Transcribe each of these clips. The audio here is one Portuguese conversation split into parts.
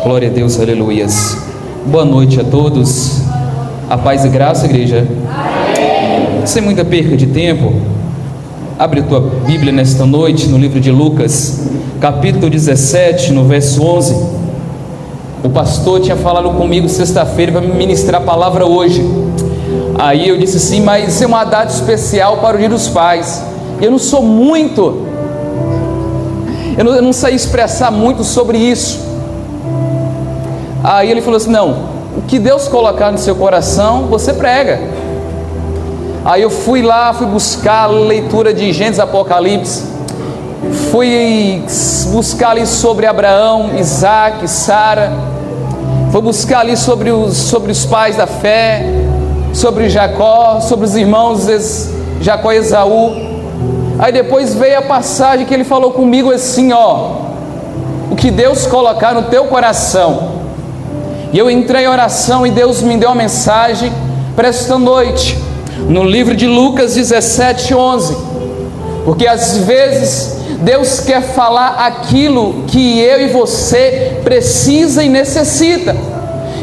Glória a Deus, aleluias. Boa noite a todos. A paz e graça, igreja. Sem muita perca de tempo, abre a tua Bíblia nesta noite no livro de Lucas, capítulo 17, no verso 11. O pastor tinha falado comigo sexta-feira para me ministrar a palavra hoje. Aí eu disse assim, mas isso é uma data especial para o Dia dos Pais. Eu não sou muito, eu não sei expressar muito sobre isso. Aí ele falou assim, não, o que Deus colocar no seu coração, você prega. Aí eu fui buscar a leitura de Gênesis, Apocalipse, fui buscar ali sobre Abraão, Isaac, Sara, fui buscar ali sobre os pais da fé, sobre Jacó, sobre os irmãos Jacó e Esaú. Aí depois veio a passagem que ele falou comigo assim, o que Deus colocar no teu coração. E eu entrei em oração e Deus me deu uma mensagem para esta noite, no livro de Lucas 17, 11, porque às vezes Deus quer falar aquilo que eu e você precisa e necessita.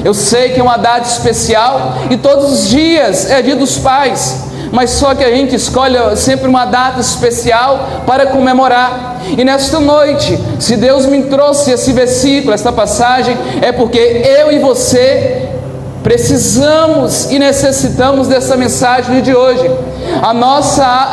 Eu sei que é uma data especial e todos os dias é Dia dos Pais, mas só que a gente escolhe sempre uma data especial para comemorar. E nesta noite, se Deus me trouxe esse versículo, esta passagem, é porque eu e você precisamos e necessitamos dessa mensagem de hoje.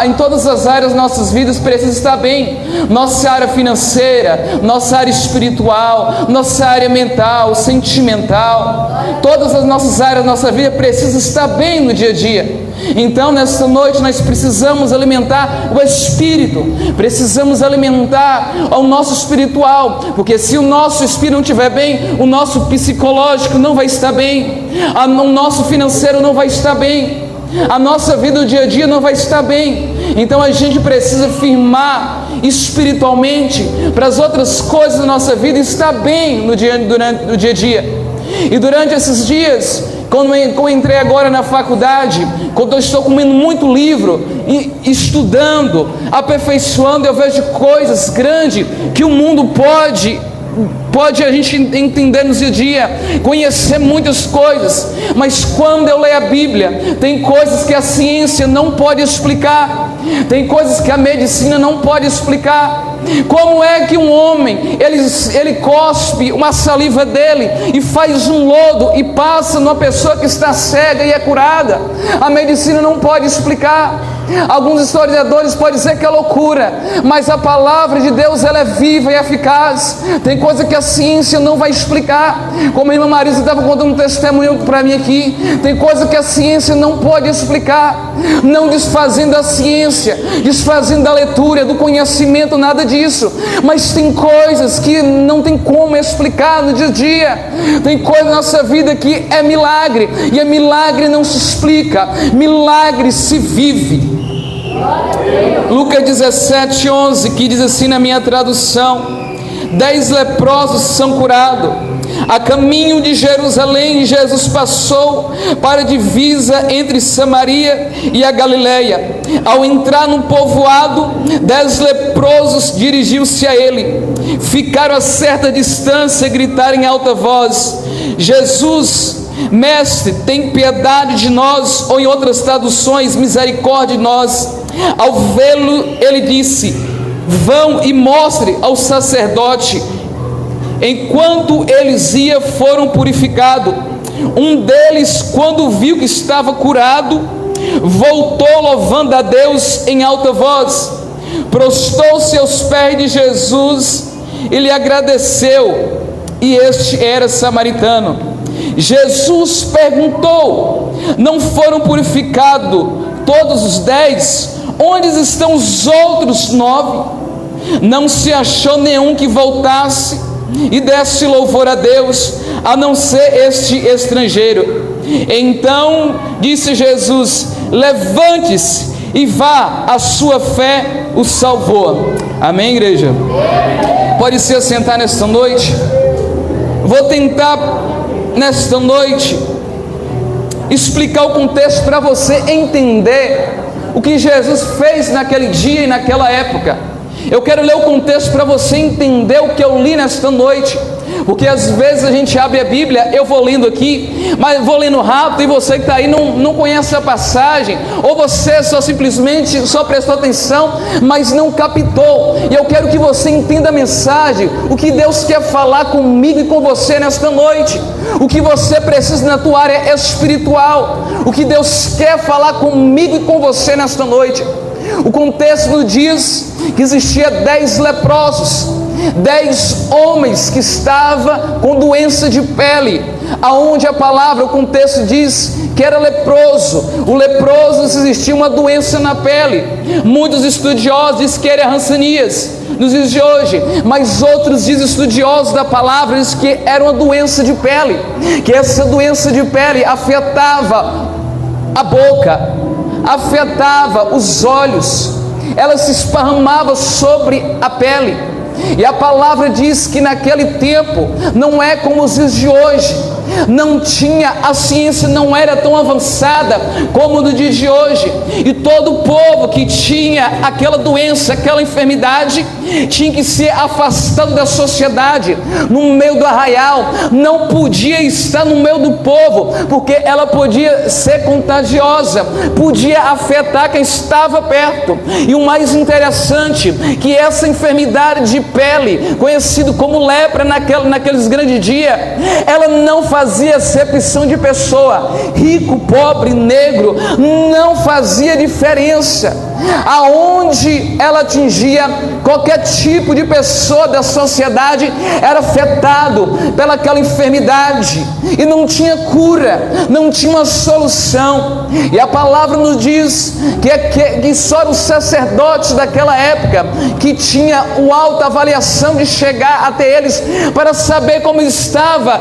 Em todas as áreas das nossas vidas precisa estar bem. Nossa área financeira, nossa área espiritual, nossa área mental, sentimental, todas as nossas áreas da nossa vida precisam estar bem no dia a dia. Então nesta noite nós precisamos alimentar o espírito, precisamos alimentar o nosso espiritual, porque se o nosso espírito não estiver bem, o nosso psicológico não vai estar bem, o nosso financeiro não vai estar bem, a nossa vida do dia a dia não vai estar bem. Então a gente precisa firmar espiritualmente para as outras coisas da nossa vida estar bem no dia a dia. E durante esses dias, quando eu entrei agora na faculdade, quando eu estou comendo muito livro, e estudando, aperfeiçoando, eu vejo coisas grandes que o mundo pode a gente entender no dia a dia, conhecer muitas coisas, mas quando eu leio a Bíblia, tem coisas que a ciência não pode explicar, tem coisas que a medicina não pode explicar. Como é que um homem, ele cospe uma saliva dele e faz um lodo e passa numa pessoa que está cega e é curada? A medicina não pode explicar. Alguns historiadores podem dizer que é loucura, mas a palavra de Deus, ela é viva e eficaz. Tem coisa que a ciência não vai explicar, como a irmã Marisa estava contando um testemunho para mim aqui. Tem coisa que a ciência não pode explicar, não desfazendo a ciência, desfazendo a leitura, do conhecimento, nada disso, mas tem coisas que não tem como explicar no dia a dia. Tem coisa na nossa vida que é milagre, e a milagre não se explica, milagre se vive. Lucas 17, 11, que diz assim na minha tradução: 10 leprosos são curados. A caminho de Jerusalém, Jesus passou para a divisa entre Samaria e a Galileia. Ao entrar no povoado, 10 leprosos dirigiu-se a ele. Ficaram a certa distância e gritaram em alta voz: Jesus, Mestre, tem piedade de nós, ou em outras traduções, misericórdia de nós. Ao vê-lo, ele disse: vão e mostre ao sacerdote. Enquanto eles iam, foram purificados. Um deles, quando viu que estava curado, voltou louvando a Deus em alta voz, prostou-se aos pés de Jesus e lhe agradeceu, e este era samaritano. Jesus perguntou: não foram purificados todos os 10? Onde estão os outros 9? Não se achou nenhum que voltasse e desse louvor a Deus, a não ser este estrangeiro. Então disse Jesus: levante-se e vá, a sua fé o salvou. Amém, igreja? Pode se assentar nesta noite. Vou tentar nesta noite explicar o contexto para você entender o que Jesus fez naquele dia e naquela época. Eu quero ler o contexto para você entender o que eu li nesta noite. Porque às vezes a gente abre a Bíblia, eu vou lendo aqui, mas vou lendo rápido, e você que está aí não conhece a passagem, ou você simplesmente prestou atenção, mas não captou. E eu quero que você entenda a mensagem, o que Deus quer falar comigo e com você nesta noite, o que você precisa na tua área espiritual, o que Deus quer falar comigo e com você nesta noite. O contexto nos diz que existia 10 leprosos, 10 homens que estavam com doença de pele, aonde a palavra, o contexto diz que era leproso. O leproso, existia uma doença na pele. Muitos estudiosos dizem que era Hanseníase nos dias de hoje, mas outros dizem, estudiosos da palavra, dizem que era uma doença de pele, que essa doença de pele afetava a boca, afetava os olhos, ela se esparramava sobre a pele. E a palavra diz que naquele tempo não é como os dias de hoje, não tinha, a ciência não era tão avançada como no dia de hoje, e todo o povo que tinha aquela doença, aquela enfermidade, tinha que ser afastado da sociedade, no meio do arraial, não podia estar no meio do povo, porque ela podia ser contagiosa, podia afetar quem estava perto. E o mais interessante, que essa enfermidade de pele, conhecido como lepra naqueles grandes dias, ela não fazia acepção de pessoa, rico, pobre, negro, não fazia diferença. Aonde ela atingia, qualquer tipo de pessoa da sociedade era afetado pelaquela enfermidade, e não tinha cura, não tinha uma solução. E a palavra nos diz que só os sacerdotes daquela época que tinha a alta avaliação de chegar até eles para saber como estava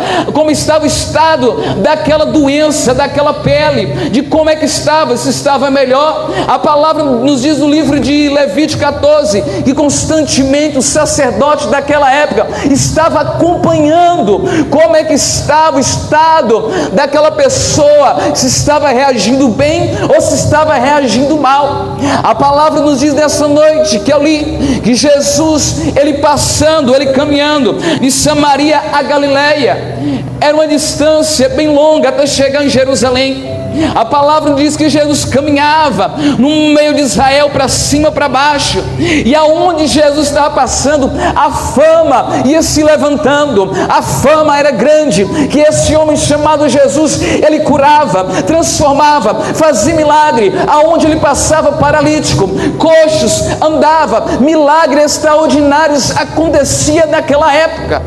o estado daquela doença, daquela pele, de como é que estava, se estava melhor. A palavra nos diz no livro de Levítico 14 que constantemente o sacerdote daquela época estava acompanhando como é que estava o estado daquela pessoa, se estava reagindo bem ou se estava reagindo mal. A palavra nos diz nessa noite que eu li que Jesus, ele passando, ele caminhando de Samaria a Galileia, era uma distância bem longa até chegar em Jerusalém. A palavra diz que Jesus caminhava no meio de Israel, para cima, para baixo, e aonde Jesus estava passando, a fama ia se levantando, a fama era grande, que esse homem chamado Jesus, ele curava, transformava, fazia milagre, aonde ele passava, paralítico, coxos, andava, milagres extraordinários acontecia naquela época.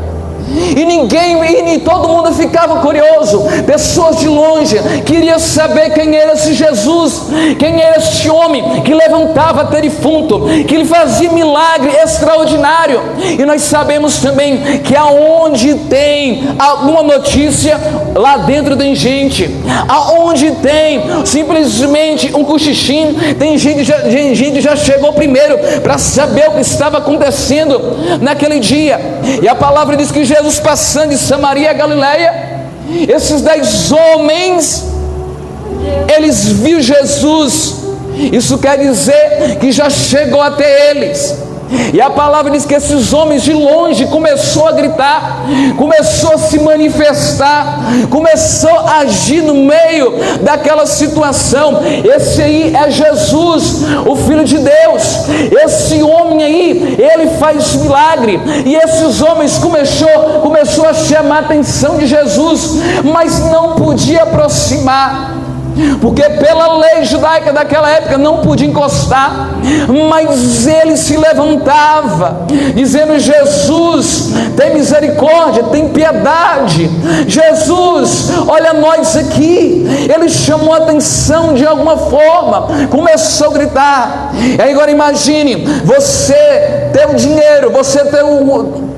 E todo mundo ficava curioso, pessoas de longe queriam saber quem era esse Jesus, quem era esse homem que levantava até defunto, que ele fazia milagre extraordinário. E nós sabemos também que aonde tem alguma notícia, lá dentro tem gente. Aonde tem simplesmente um cochichinho, tem gente já chegou primeiro para saber o que estava acontecendo naquele dia. E a palavra diz que Jesus passando de Samaria a Galileia, esses 10 homens, eles viram Jesus. Isso quer dizer que já chegou até eles. E a palavra diz que esses homens de longe começou a gritar, começou a se manifestar, começou a agir no meio daquela situação. Esse aí é Jesus, o Filho de Deus. Esse homem aí, ele faz milagre. E esses homens começou a chamar a atenção de Jesus, mas não podia aproximar, porque pela lei judaica daquela época não podia encostar. Mas ele se levantava, dizendo: Jesus, tem misericórdia, tem piedade. Jesus, olha nós aqui. Ele chamou a atenção de alguma forma, começou a gritar. E agora imagine, você ter o dinheiro, você ter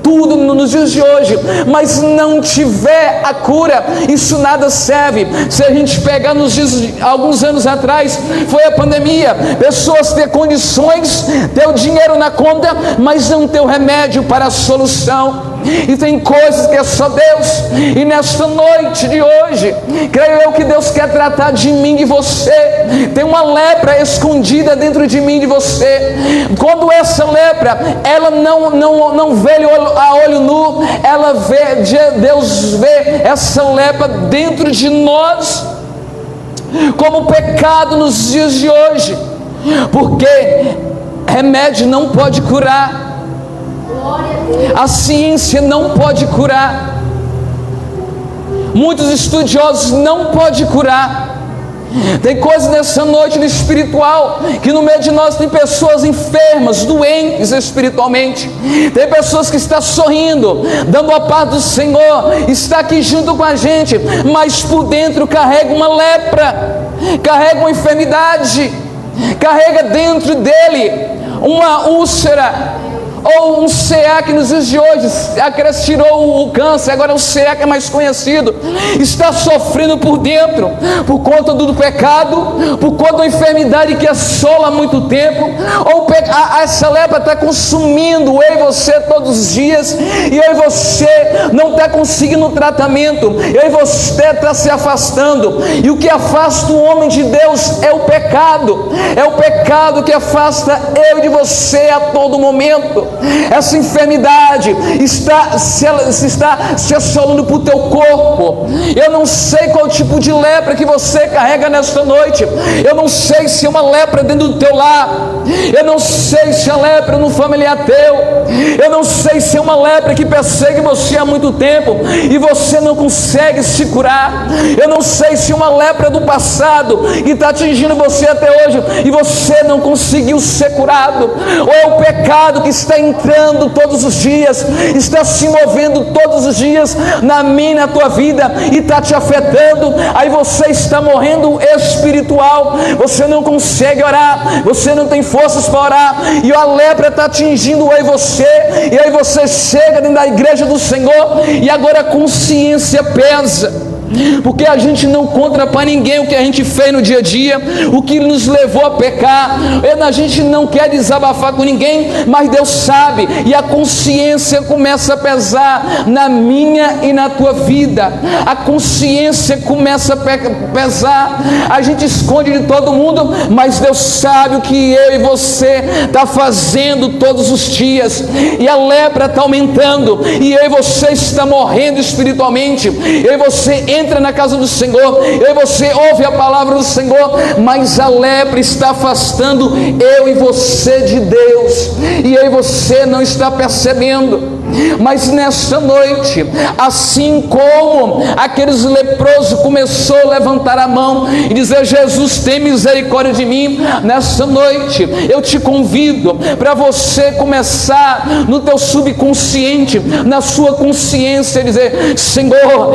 tudo nos dias de hoje, mas não tiver a cura, isso nada serve. Se a gente pegar nos dias de alguns anos atrás, foi a pandemia, pessoas ter condições, ter o dinheiro na conta, mas não ter o remédio para a solução. e tem coisas que é só Deus. E nesta noite de hoje, creio eu que Deus quer tratar de mim e de você. Tem uma lepra escondida dentro de mim e de você. Quando essa lepra, ela não vê a olho nu, ela vê, Deus vê essa lepra dentro de nós como pecado nos dias de hoje, porque remédio não pode curar, a ciência não pode curar, muitos estudiosos não podem curar. Tem coisas nessa noite no espiritual, que no meio de nós tem pessoas enfermas, doentes espiritualmente. Tem pessoas que estão sorrindo, dando a paz do Senhor, está aqui junto com a gente, mas por dentro carrega uma lepra, carrega uma enfermidade, carrega dentro dele uma úlcera, ou um CA, que nos dias de hoje a Cresce tirou o câncer, agora o CA que é mais conhecido, está sofrendo por dentro, por conta do pecado, por conta da enfermidade que assola há muito tempo, ou essa lepra está consumindo eu e você todos os dias, e eu e você não está conseguindo tratamento, eu e você está se afastando, e o que afasta o homem de Deus é o pecado que afasta eu de você a todo momento. Essa enfermidade está se assolando para o teu corpo. Eu não sei qual tipo de lepra que você carrega nesta noite. Eu não sei se é uma lepra dentro do teu lar. Eu não sei se é lepra no familiar teu. Eu não sei se é uma lepra que persegue você há muito tempo e você não consegue se curar. Eu não sei se é uma lepra do passado que está atingindo você até hoje e você não conseguiu ser curado. Ou é o pecado que está entrando todos os dias, está se movendo todos os dias na minha e na tua vida e está te afetando. Aí você está morrendo espiritual, você não consegue orar, você não tem forças para orar, e a lepra está atingindo eu e você, e aí você chega dentro da igreja do Senhor e agora a consciência pesa, porque a gente não conta para ninguém o que a gente fez no dia a dia, o que nos levou a pecar. A gente não quer desabafar com ninguém, mas Deus sabe, e a consciência começa a pesar na minha e na tua vida. A consciência começa a pesar, a gente esconde de todo mundo, mas Deus sabe o que eu e você está fazendo todos os dias, e a lepra está aumentando, e eu e você está morrendo espiritualmente. Eu e você entra na casa do Senhor, eu e você ouve a palavra do Senhor, mas a lepra está afastando eu e você de Deus, e eu e você não está percebendo. Mas nesta noite, assim como aqueles leprosos começou a levantar a mão e dizer: Jesus, tem misericórdia de mim, nesta noite eu te convido para você começar no teu subconsciente, na sua consciência, dizer: Senhor,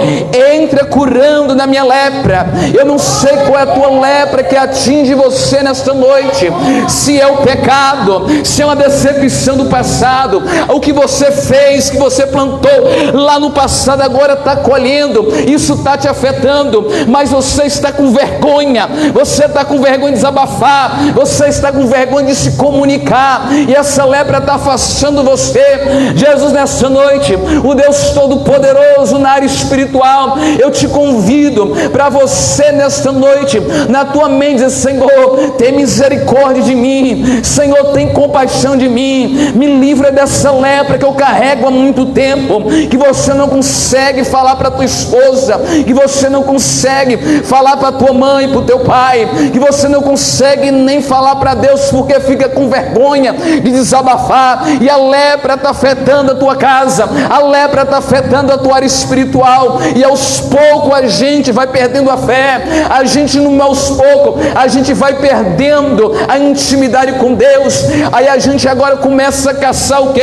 entra curando na minha lepra. Eu não sei qual é a tua lepra que atinge você nesta noite, se é o pecado, se é uma decepção do passado, o que você fez, que você plantou lá no passado, agora está colhendo, isso está te afetando, mas você está com vergonha, você está com vergonha de desabafar, você está com vergonha de se comunicar, e essa lepra está afastando você. Jesus, nessa noite, o Deus Todo-Poderoso na área espiritual, eu te convido para você nesta noite, na tua mente, dizer: Senhor, tem misericórdia de mim, Senhor, tem compaixão de mim, me livra dessa lepra que eu carrego há muito tempo, que você não consegue falar para tua esposa, que você não consegue falar para tua mãe, para o teu pai, que você não consegue nem falar para Deus porque fica com vergonha de desabafar, e a lepra está afetando a tua casa, a lepra está afetando a tua área espiritual, e aos poucos a gente vai perdendo a fé, a gente aos poucos a gente vai perdendo a intimidade com Deus. Aí a gente agora começa a caçar o que?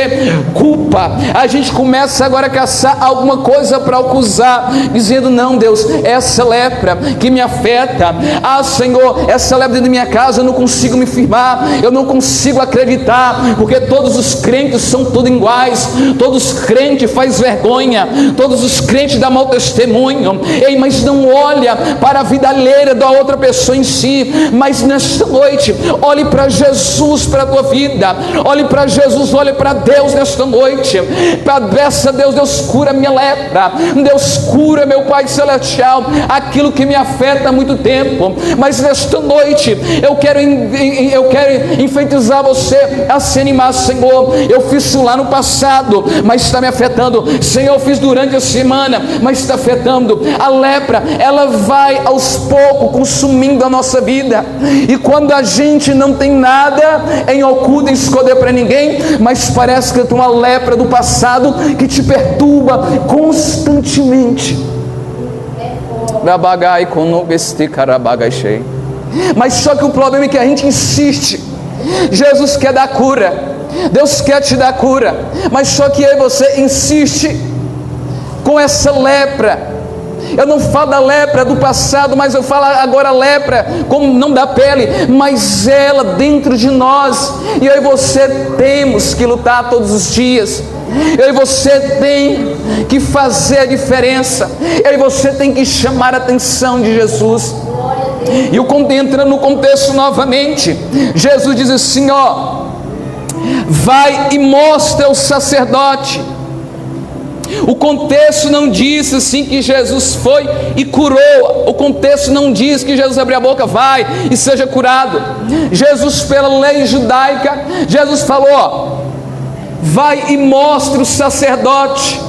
Culpa. A gente começa agora a caçar alguma coisa para acusar, dizendo: não, Deus, essa lepra que me afeta, Senhor, essa lepra dentro da minha casa, eu não consigo me firmar, eu não consigo acreditar, porque todos os crentes são todos iguais, todos os crentes fazem vergonha, todos os crentes dão mau testemunho. Ei, mas não olha para a vida alheia da outra pessoa em si, mas nesta noite, olhe para Jesus, para a tua vida, olhe para Jesus, olhe para Deus nesta noite. Peça a Deus, Deus cura a minha lepra, Deus cura, meu Pai Celestial, aquilo que me afeta há muito tempo. Mas nesta noite eu quero enfeitizar você a se animar. Senhor, eu fiz isso lá no passado, mas está me afetando. Senhor, eu fiz durante a semana, mas está afetando. A lepra, ela vai aos poucos consumindo a nossa vida, e quando a gente não tem nada em oculto e esconder para ninguém, mas parece que tem uma lepra do passado que te perturba constantemente. Mas só que o problema é que a gente insiste. Jesus quer dar cura, Deus quer te dar cura, mas só que aí você insiste com essa lepra. Eu não falo da lepra do passado, mas eu falo agora lepra, como não da pele, mas ela dentro de nós. E eu e você temos que lutar todos os dias. Eu e você tem que fazer a diferença. Eu e você tem que chamar a atenção de Jesus. E entra no contexto novamente. Jesus diz assim, ó: vai e mostra ao sacerdote. O contexto não diz assim que Jesus foi e curou. O contexto não diz que Jesus abriu a boca, vai e seja curado. Jesus, pela lei judaica, Jesus falou, ó, vai e mostra o sacerdote.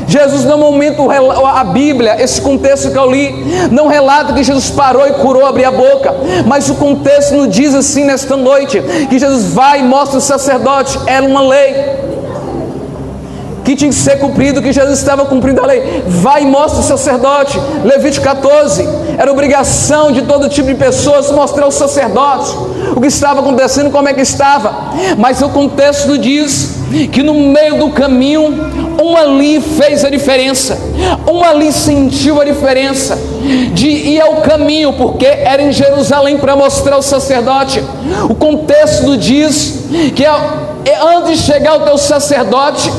Jesus, no momento, a Bíblia, esse contexto que eu li, não relata que Jesus parou e curou, abriu a boca, mas o contexto não diz assim nesta noite, que Jesus vai e mostra o sacerdote. Era uma lei que tinha que ser cumprido, que Jesus estava cumprindo a lei. Vai e mostra o sacerdote. Levítico 14, era obrigação de todo tipo de pessoas mostrar ao sacerdote o que estava acontecendo, como é que estava. Mas o contexto diz que no meio do caminho, um ali fez a diferença, um ali sentiu a diferença de ir ao caminho, porque era em Jerusalém para mostrar ao sacerdote. O contexto diz que antes de chegar ao teu sacerdote,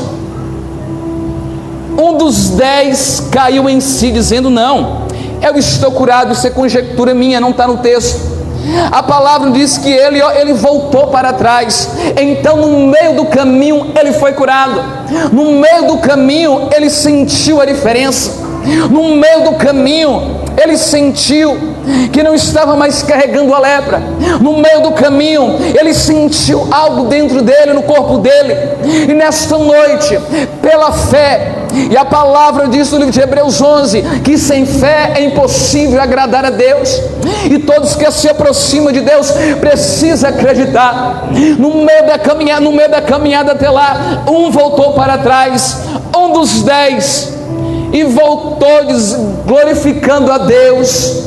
um dos 10 caiu em si, dizendo, não, eu estou curado. Isso é conjectura minha, não está no texto. A palavra diz que ele voltou para trás. Então no meio do caminho ele foi curado. No meio do caminho ele sentiu a diferença. No meio do caminho ele sentiu que não estava mais carregando a lepra. No meio do caminho ele sentiu algo dentro dele, no corpo dele. E nesta noite, pela fé, e a palavra diz no livro de Hebreus 11, que sem fé é impossível agradar a Deus. E todos que se aproximam de Deus precisam acreditar. No meio da caminhada até lá, um voltou para trás, um dos 10, e voltou glorificando a Deus.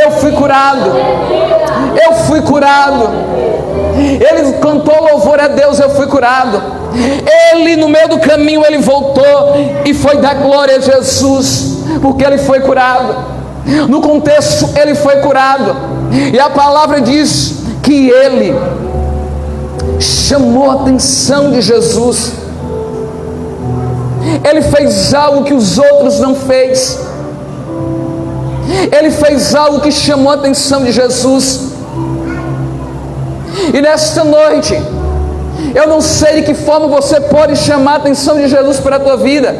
Eu fui curado, eu fui curado. Ele cantou louvor a Deus, eu fui curado. Ele no meio do caminho ele voltou e foi dar glória a Jesus, porque ele foi curado. No contexto ele foi curado, e a palavra diz que ele chamou a atenção de Jesus. Ele fez algo que os outros não fez. Ele fez algo que chamou a atenção de Jesus. E nesta noite, eu não sei de que forma você pode chamar a atenção de Jesus para a tua vida.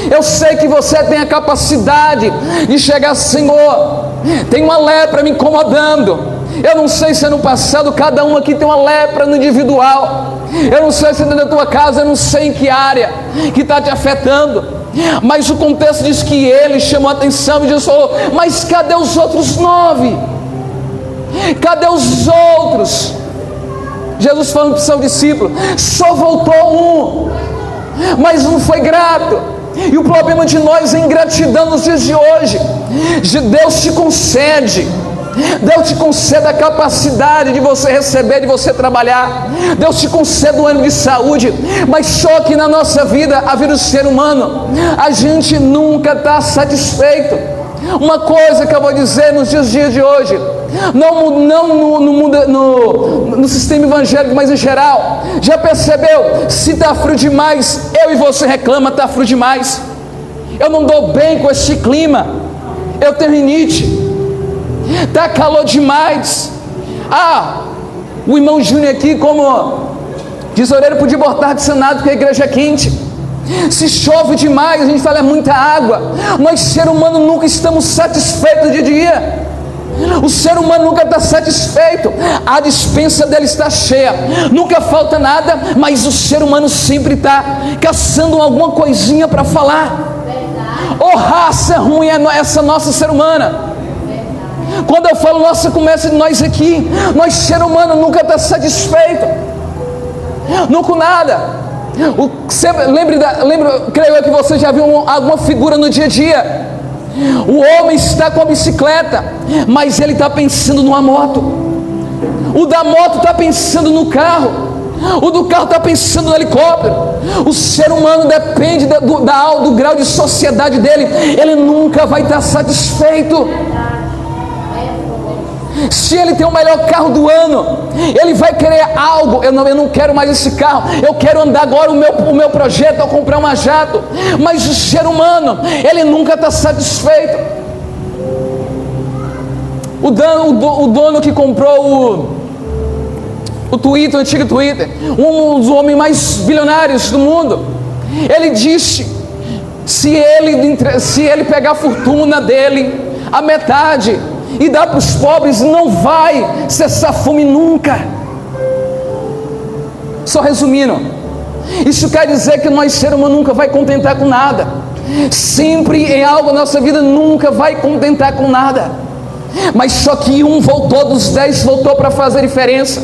Eu sei que você tem a capacidade de chegar, Senhor, tem uma lepra me incomodando. Eu não sei se no passado cada um aqui tem uma lepra no individual. Eu não sei se dentro da tua casa, eu não sei em que área que está te afetando. Mas o contexto diz que ele chamou a atenção e Jesus falou, mas cadê os outros 9? Cadê os outros? Jesus falando para o seu discípulo, só voltou um, mas um foi grato. E o problema de nós é ingratidão nos dias de hoje. Deus te concede a capacidade de você receber, de você trabalhar. Deus te concede um ano de saúde, mas só que na nossa vida, a vida do ser humano, a gente nunca está satisfeito. Uma coisa que eu vou dizer nos dias de hoje, não no sistema evangélico, mas em geral, já percebeu? Se está frio demais, eu e você reclama, está frio demais. Eu não dou bem com esse clima, eu tenho rinite. Está calor demais. O irmão Júnior aqui, como Tesoureiro podia botar ar-condicionado porque a igreja é quente. Se chove demais, a gente fala é muita água. Nós, ser humano, nunca estamos satisfeitos de dia. O ser humano nunca está satisfeito. A despensa dele está cheia, nunca falta nada, mas o ser humano sempre está caçando alguma coisinha para falar. Oh, raça ruim é essa nossa ser humana. Quando eu falo nossa, começa de nós aqui. Nós, ser humano, nunca está satisfeito, nunca nada. Creio eu que você já viu alguma figura no dia a dia. O homem está com a bicicleta, mas ele está pensando numa moto. O da moto está pensando no carro. O do carro está pensando no helicóptero. O ser humano depende do grau de sociedade dele. Ele nunca vai estar satisfeito. Se ele tem o melhor carro do ano, ele vai querer algo. Eu não quero mais esse carro, eu quero andar agora o meu projeto, eu comprar uma jato. Mas o ser humano, ele nunca está satisfeito. O dono que comprou o Twitter, o antigo Twitter, um dos homens mais bilionários do mundo, ele disse: se ele pegar a fortuna dele, a metade, e dar para os pobres, não vai cessar fome nunca. Só resumindo, isso quer dizer que nós, ser humano, nunca vai contentar com nada. Sempre em algo na nossa vida nunca vai contentar com nada. Mas só que dos 10 voltou para fazer diferença.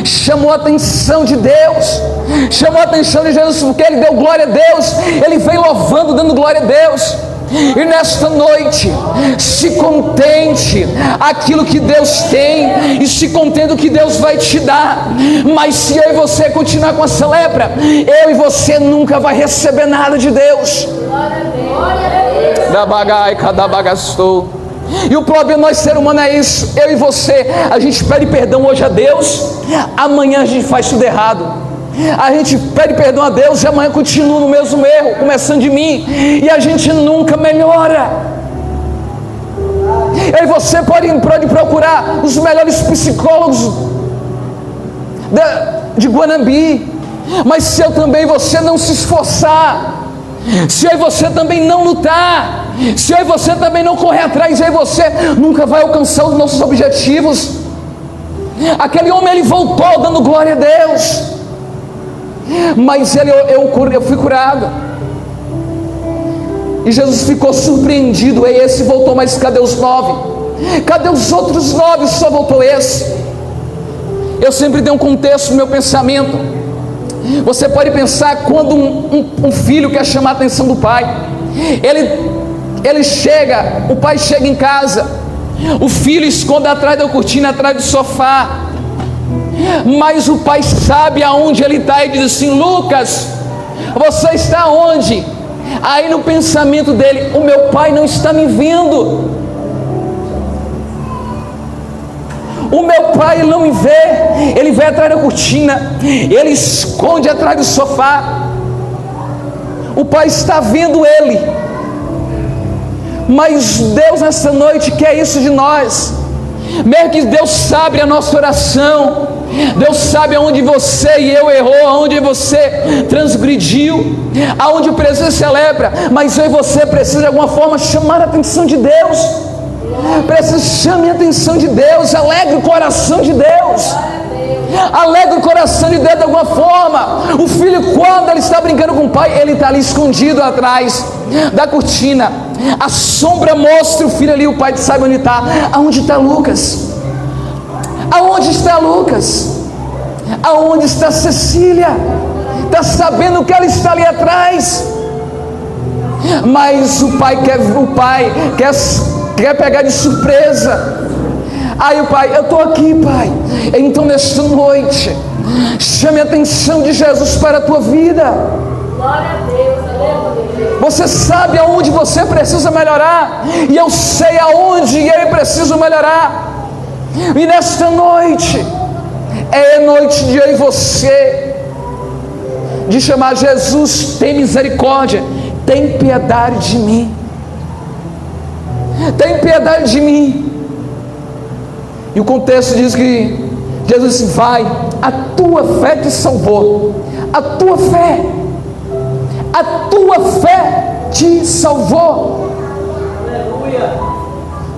Chamou a atenção de Deus, chamou a atenção de Jesus, porque ele deu glória a Deus. Ele veio louvando, dando glória a Deus. E nesta noite, se contente aquilo que Deus tem, e se contente o que Deus vai te dar. Mas se eu e você continuar com essa lepra, eu e você nunca vai receber nada de Deus. Da bagai, cada bagastou. E o problema nós, ser humano, é isso. Eu e você, a gente pede perdão hoje a Deus, amanhã a gente faz tudo errado. A gente pede perdão a Deus e amanhã continua no mesmo erro, começando de mim, e a gente nunca melhora. Eu e você pode procurar os melhores psicólogos de Guanambi, mas se eu também você não se esforçar, se eu e você também não lutar, se eu e você também não correr atrás, eu e você nunca vai alcançar os nossos objetivos. Aquele homem, ele voltou dando glória a Deus, mas eu fui curado. E Jesus ficou surpreendido. E esse voltou, mas cadê os 9? Cadê os outros 9? Só voltou esse. Eu sempre dei um contexto no meu pensamento. Você pode pensar quando um filho quer chamar a atenção do pai. O pai chega em casa, o filho esconde atrás da cortina, atrás do sofá. Mas o pai sabe aonde ele está e diz assim: Lucas, você está onde? Aí no pensamento dele: o meu pai não está me vendo. O meu pai não me vê. Ele vai atrás da cortina, ele esconde atrás do sofá. O pai está vendo ele. Mas Deus nessa noite quer isso de nós. Mesmo que Deus sabe a nossa oração, Deus sabe aonde você e eu errou, aonde você transgrediu, aonde precisa ser lepra, mas eu e você precisa de alguma forma chamar a atenção de Deus. Precisa chamar a atenção de Deus. Alegre o coração de Deus. Alegre o coração de Deus de alguma forma. O filho, quando ele está brincando com o pai, ele está ali escondido atrás da cortina. A sombra mostra o filho ali, o pai sabe onde está. Aonde está Lucas? Aonde está Lucas? Aonde está Cecília? Está sabendo que ela está ali atrás. Mas o pai quer pegar de surpresa. Aí o pai: eu estou aqui, pai. Então nesta noite, chame a atenção de Jesus para a tua vida. Glória a Deus, aleluia. Você sabe aonde você precisa melhorar, e eu sei aonde eu preciso melhorar. E nesta noite é noite de eu e você de chamar: Jesus, tem misericórdia, tem piedade de mim, tem piedade de mim. E o contexto diz que Jesus disse: vai, a tua fé te salvou. A tua fé te salvou.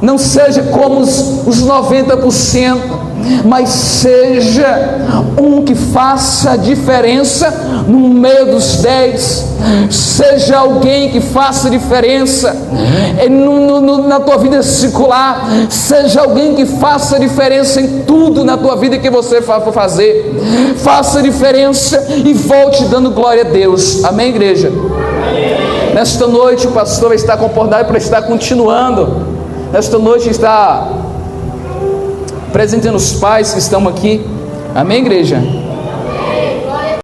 Não seja como os 90%, mas seja um que faça a diferença no meio dos 10. Seja alguém que faça diferença na tua vida circular. Seja alguém que faça diferença em tudo na tua vida que você for fazer. Faça diferença e volte dando glória a Deus. Amém, igreja? Amém. Nesta noite o pastor vai estar com oportunidade para estar continuando. Nesta noite está presente nos pais que estão aqui. Amém, igreja?